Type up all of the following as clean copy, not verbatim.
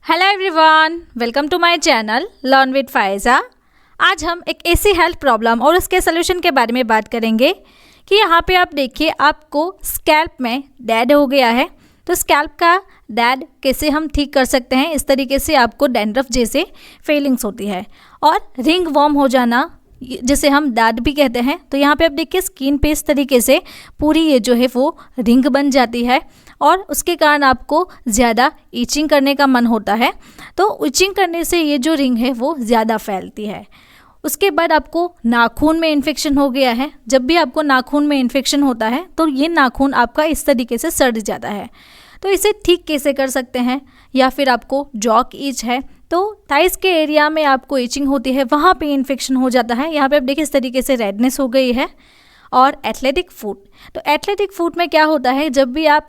Hello everyone, welcome to my channel learn with Faiza. आज हम एक ऐसी हेल्थ प्रॉब्लम और उसके सोल्यूशन के बारे में बात करेंगे कि यहाँ पे आप देखिए आपको स्कैल्प में डैड हो गया है। तो स्कैल्प का डैड कैसे हम ठीक कर सकते हैं। इस तरीके से आपको डैंड्रफ जैसे फीलिंग्स होती है और रिंग वॉर्म हो जाना जिसे हम डैड भी कहते हैं। तो यहाँ पे आप देखिए स्किन पे इस तरीके से पूरी ये जो है वो रिंग बन जाती है और उसके कारण आपको ज़्यादा ईचिंग करने का मन होता है। तो ईचिंग करने से ये जो रिंग है वो ज़्यादा फैलती है। उसके बाद आपको नाखून में इन्फेक्शन हो गया है। जब भी आपको नाखून में इन्फेक्शन होता है तो ये नाखून आपका इस तरीके से सड़ जाता है। तो इसे ठीक कैसे कर सकते हैं। या फिर आपको जॉक ईच है तो थाइस के एरिया में आपको ईचिंग होती है, वहाँ पे इन्फेक्शन हो जाता है। यहाँ पे आप देखिए इस तरीके से रेडनेस हो गई है। और एथलेटिक फुट, तो एथलेटिक फुट में क्या होता है, जब भी आप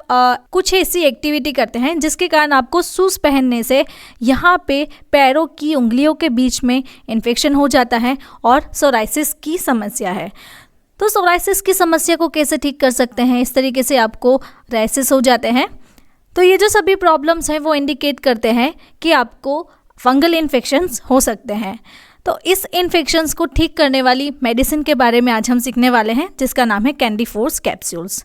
कुछ ऐसी एक्टिविटी करते हैं जिसके कारण आपको शूज़ पहनने से यहाँ पे पैरों की उंगलियों के बीच में इन्फेक्शन हो जाता है और सोराइसिस की समस्या है। तो सोराइसिस की समस्या को कैसे ठीक कर सकते हैं। इस तरीके से आपको रैसेस हो जाते हैं। तो ये जो सभी प्रॉब्लम्स हैं वो इंडिकेट करते हैं कि आपको फंगल इन्फेक्शंस हो सकते हैं। तो इस इन्फेक्शंस को ठीक करने वाली मेडिसिन के बारे में आज हम सीखने वाले हैं, जिसका नाम है कैंडी फोर्स कैप्सूल्स।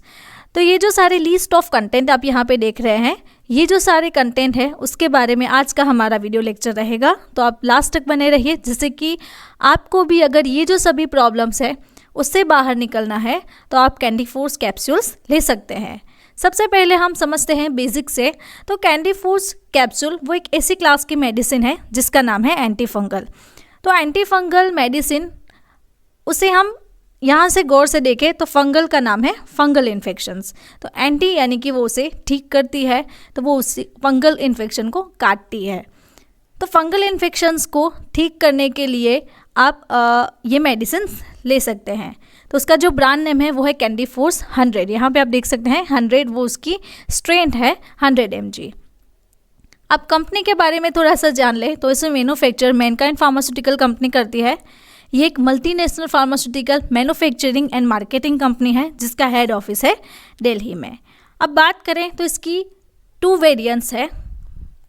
तो ये जो सारे लिस्ट ऑफ कंटेंट आप यहाँ पे देख रहे हैं, ये जो सारे कंटेंट है उसके बारे में आज का हमारा वीडियो लेक्चर रहेगा। तो आप लास्ट तक बने रहिए, जिससे कि आपको भी अगर ये जो सभी प्रॉब्लम्स है उससे बाहर निकलना है तो आप कैंडी फोर्स कैप्सूल्स ले सकते हैं। सबसे पहले हम समझते हैं बेसिक से। तो कैंडी फोर्स कैप्सूल वो एक ऐसी क्लास की मेडिसिन है जिसका नाम है एंटी फंगल। तो एंटी फंगल मेडिसिन, उसे हम यहाँ से गौर से देखें तो फंगल का नाम है फंगल इन्फेक्शंस। तो एंटी यानी कि वो उसे ठीक करती है, तो वो उस फंगल इन्फेक्शन को काटती है। तो फंगल इन्फेक्शंस को ठीक करने के लिए आप ये मेडिसिन ले सकते हैं। तो उसका जो ब्रांड नेम है वो है कैंडी फोर्स 100। यहाँ पे आप देख सकते हैं 100 वो उसकी स्ट्रेंथ है 100 mg। अब कंपनी के बारे में थोड़ा सा जान ले तो इसे मैन्युफैक्चर मैनकाइंड फार्मास्यूटिकल कंपनी करती है। ये एक multinational pharmaceutical manufacturing and marketing company है जिसका हेड ऑफिस है दिल्ली में। अब बात करें तो इसकी 2 वेरिएंट्स है।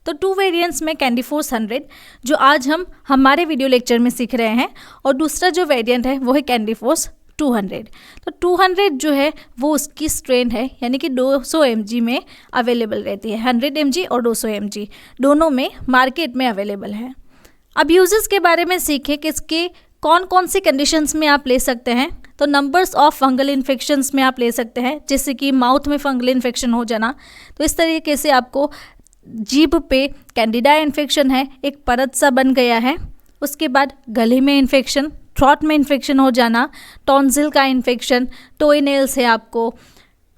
तो 2 वेरिएंट्स में कैंडी फोर्स 100 जो आज हम हमारे वीडियो लेक्चर में सीख रहे हैं, और दूसरा जो वेरिएंट है वो है कैंडी फोर्स 200। तो 200 जो है वो उसकी स्ट्रेन है, यानी कि 200 mg में अवेलेबल रहती है। 100 mg और 200 mg दोनों में मार्केट में अवेलेबल है। अब यूजेस के बारे में सीखें कि इसके कौन कौन सी कंडीशंस में आप ले सकते हैं। तो नंबर्स ऑफ फंगल इन्फेक्शंस में आप ले सकते हैं, जैसे कि माउथ में फंगल इन्फेक्शन हो जाना। तो इस तरीके से आपको जीभ पे कैंडिडा इन्फेक्शन है, एक परत सा बन गया है। उसके बाद गले में इन्फेक्शन, थ्रॉट में इन्फेक्शन हो जाना, टॉन्सिल का इन्फेक्शन, टोई नेल्स है आपको,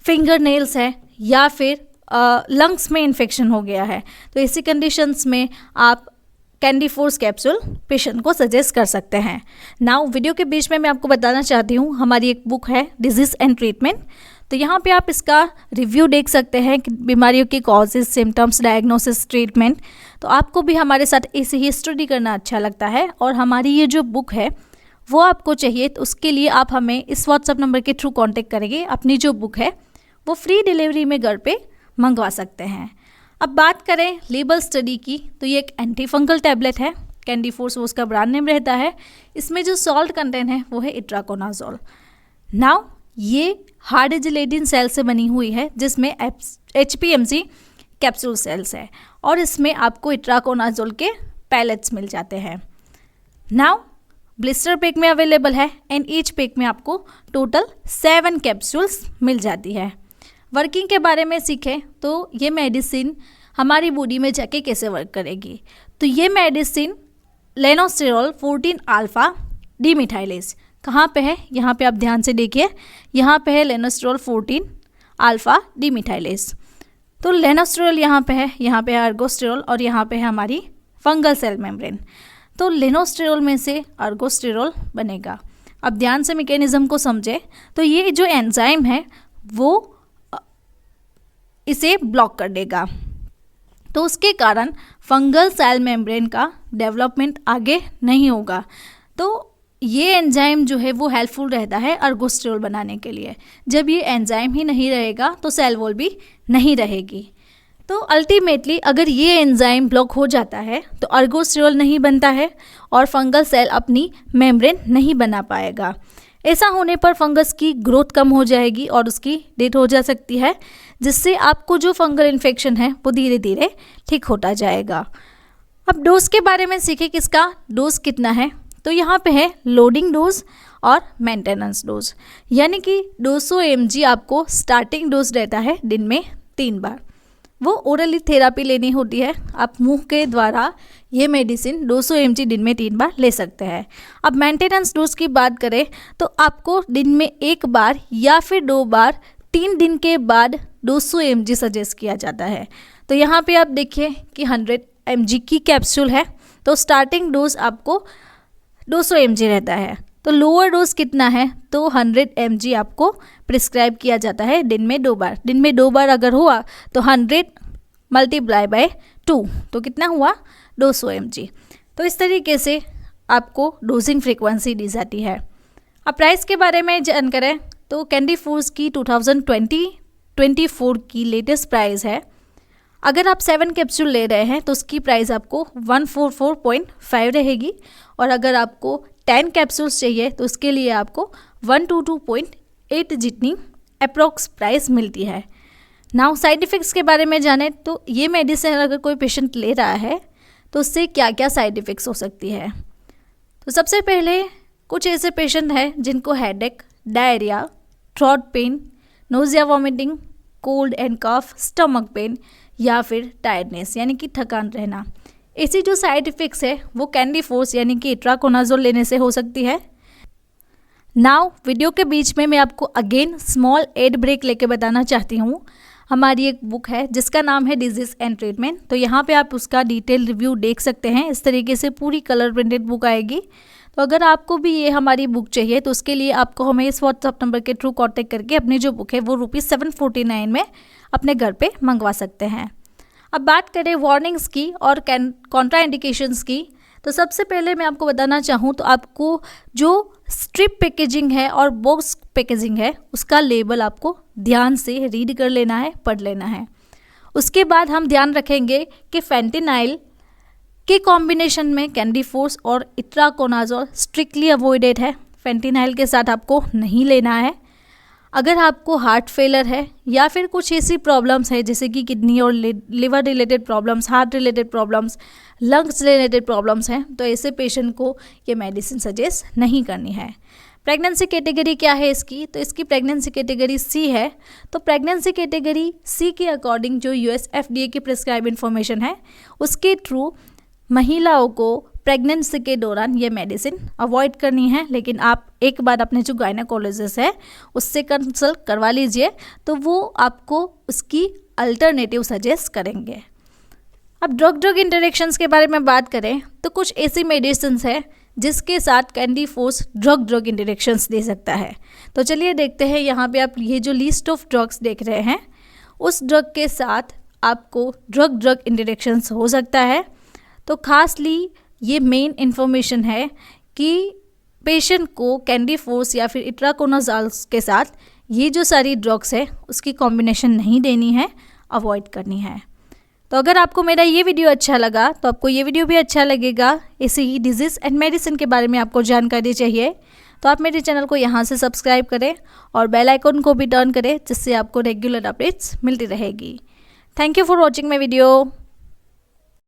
फिंगर नेल्स है, या फिर लंग्स में इन्फेक्शन हो गया है। तो ऐसी कंडीशंस में आप कैंडी फोर्स कैप्सूल पेशेंट को सजेस्ट कर सकते हैं। नाउ वीडियो के बीच में मैं आपको बताना चाहती हूँ, हमारी एक बुक है डिजीज़ एंड ट्रीटमेंट। तो यहाँ पे आप इसका रिव्यू देख सकते हैं कि बीमारियों की कॉजेज, सिम्टम्स, डायग्नोसिस, ट्रीटमेंट। तो आपको भी हमारे साथ ऐसे ही स्टडी करना अच्छा लगता है और हमारी ये जो बुक है वो आपको चाहिए, तो उसके लिए आप हमें इस व्हाट्सएप नंबर के थ्रू कांटेक्ट करेंगे। अपनी जो बुक है वो फ्री डिलीवरी में घर पे मंगवा सकते हैं। अब बात करें लेबल स्टडी की, तो ये एक एंटी फंगल टैबलेट है। कैंडी फोर्स वो उसका ब्रांड नेम रहता है। इसमें जो सॉल्ट कंटेंट है वो है इट्राकोनाजोल। नाउ ये हार्ड जिलेटिन सेल से बनी हुई है, जिसमें HPMC कैप्सूल सेल्स है, और इसमें आपको इट्राकोनाजोल के पैलेट्स मिल जाते हैं। नाउ ब्लिस्टर पैक में अवेलेबल है, एंड ईच पैक में आपको टोटल 7 कैप्सूल्स मिल जाती है। वर्किंग के बारे में सीखें तो ये मेडिसिन हमारी बॉडी में जाके कैसे वर्क करेगी। तो ये मेडिसिन लेनोस्टेरॉल 14 अल्फा डीमिथाइलेज कहाँ पे है, यहाँ पे आप ध्यान से देखिए, यहाँ पे है लेनोस्टेरॉल 14 अल्फा डीमिथाइलेज। तो लेनोस्टेरॉल यहाँ पे है अर्गोस्टेरॉल, और यहाँ पे है हमारी फंगल सेल मेम्ब्रेन। तो लेनोस्टेरॉल में से अर्गोस्टेरॉल बनेगा। अब ध्यान से मैकेनिज्म को समझे, तो ये जो एंजाइम है वो इसे ब्लॉक कर देगा। तो उसके कारण फंगल सेल मेम्ब्रेन का डेवलपमेंट आगे नहीं होगा। तो ये एंजाइम जो है वो हेल्पफुल रहता है अर्गोस्टेरॉल बनाने के लिए। जब ये एंजाइम ही नहीं रहेगा तो सेल वॉल भी नहीं रहेगी। तो अल्टीमेटली अगर ये एंजाइम ब्लॉक हो जाता है तो अर्गोस्टिरोल नहीं बनता है और फंगल सेल अपनी मेम्ब्रेन नहीं बना पाएगा। ऐसा होने पर फंगस की ग्रोथ कम हो जाएगी और उसकी डेथ हो जा सकती है, जिससे आपको जो फंगल इन्फेक्शन है वो धीरे धीरे ठीक होता जाएगा। अब डोज के बारे में सीखें कि इसका डोज कितना है। तो यहाँ पे है लोडिंग डोज और मेंटेनेंस डोज, यानी कि 200 mg आपको स्टार्टिंग डोज रहता है दिन में 3 बार। वो ओरली थेरापी लेनी होती है, आप मुंह के द्वारा ये मेडिसिन 200 mg दिन में 3 बार ले सकते हैं। अब मेंटेनेंस डोज की बात करें तो आपको दिन में 1 बार या फिर 2 बार 3 दिन के बाद 200 mg सजेस्ट किया जाता है। तो यहाँ पे आप देखिए कि 100 mg की कैप्सूल है, तो स्टार्टिंग डोज आपको 200 mg रहता है। तो लोअर डोज कितना है, तो 100 mg आपको प्रिस्क्राइब किया जाता है दिन में 2 बार। दिन में 2 बार अगर हुआ तो 100 मल्टीप्लाई बाय 2 तो कितना हुआ 200 mg। तो इस तरीके से आपको डोजिंग फ्रीक्वेंसी दी जाती है। अब प्राइस के बारे में जान करें तो कैंडी फूड्स की 2024 की लेटेस्ट प्राइस है। अगर आप 7 कैप्सूल ले रहे हैं तो उसकी प्राइस आपको 144.5 रहेगी, और अगर आपको 10 कैप्सूल्स चाहिए तो उसके लिए आपको 122.8 जितनी अप्रॉक्स प्राइस मिलती है। नाउ साइड इफ़ेक्ट्स के बारे में जाने तो ये मेडिसिन अगर कोई पेशेंट ले रहा है तो उससे क्या क्या साइड इफ़ेक्ट्स हो सकती है। तो सबसे पहले कुछ ऐसे पेशेंट हैं जिनको headache, diarrhoea, throat pain, nausea, vomiting, cold and cough, stomach pain या फिर टायर्डनेस यानी कि थकान रहना। ऐसी जो साइड इफ़ेक्ट्स है वो कैंडी फोर्स यानी कि इट्राकोनाजोल लेने से हो सकती है। नाउ वीडियो के बीच में मैं आपको अगेन स्मॉल एड ब्रेक लेके बताना चाहती हूँ। हमारी एक बुक है जिसका नाम है डिजीज़ एंड ट्रीटमेंट, तो यहाँ पे आप उसका डिटेल रिव्यू देख सकते हैं। इस तरीके से पूरी कलर प्रिंटेड बुक आएगी। तो अगर आपको भी ये हमारी बुक चाहिए तो उसके लिए आपको हमें इस व्हाट्सअप नंबर के थ्रू कॉन्टेक्ट करके अपनी जो बुक है वो ₹749 में अपने घर पे मंगवा सकते हैं। अब बात करें वार्निंग्स की और कॉन्ट्रा इंडिकेशंस की, तो सबसे पहले मैं आपको बताना चाहूँ तो आपको जो स्ट्रिप पैकेजिंग है और बॉक्स पैकेजिंग है उसका लेबल आपको ध्यान से रीड कर लेना है, पढ़ लेना है। उसके बाद हम ध्यान रखेंगे कि फेंटेनाइल के कॉम्बिनेशन में कैंडी फोर्स और इट्राकोनाजोल स्ट्रिक्टली अवॉइडेड है। फेंटेनाइल के साथ आपको नहीं लेना है। अगर आपको हार्ट फेलर है या फिर कुछ ऐसी प्रॉब्लम्स है जैसे कि किडनी और liver related problems, heart related problems, lungs related problems हैं, तो ऐसे पेशेंट को ये मेडिसिन सजेस्ट नहीं करनी है। प्रेगनेंसी कैटेगरी क्या है इसकी, तो इसकी प्रेगनेंसी कैटेगरी सी है। तो प्रेगनेंसी कैटेगरी सी के अकॉर्डिंग जो US FDA की प्रिस्क्राइब इन्फॉर्मेशन है उसके थ्रू महिलाओं को प्रेगनेंसी के दौरान ये मेडिसिन अवॉइड करनी है। लेकिन आप एक बार अपने जो गायनेकोलॉजिस्ट है उससे कंसल्ट करवा लीजिए, तो वो आपको उसकी अल्टरनेटिव सजेस्ट करेंगे। अब ड्रग इंटरेक्शंस के बारे में बात करें तो कुछ ऐसी मेडिसिन्स है जिसके साथ कैंडी फोर्स ड्रग इंटरेक्शंस दे सकता है। तो चलिए देखते हैं। यहाँ पे आप ये जो लिस्ट ऑफ ड्रग्स देख रहे हैं उस ड्रग के साथ आपको ड्रग इंटरेक्शंस हो सकता है। तो खासली ये मेन इन्फॉर्मेशन है कि पेशेंट को कैंडी फोर्स या फिर इट्राकोनाजोल के साथ ये जो सारी ड्रग्स है उसकी कॉम्बिनेशन नहीं देनी है, अवॉइड करनी है। तो अगर आपको मेरा ये वीडियो अच्छा लगा तो आपको ये वीडियो भी अच्छा लगेगा। ऐसे ही डिजीज़ एंड मेडिसिन के बारे में आपको जानकारी चाहिए तो आप मेरे चैनल को यहाँ से सब्सक्राइब करें और बेल आइकन को भी टर्न करें, जिससे आपको रेगुलर अपडेट्स मिलती रहेगी। Thank you for watching my video.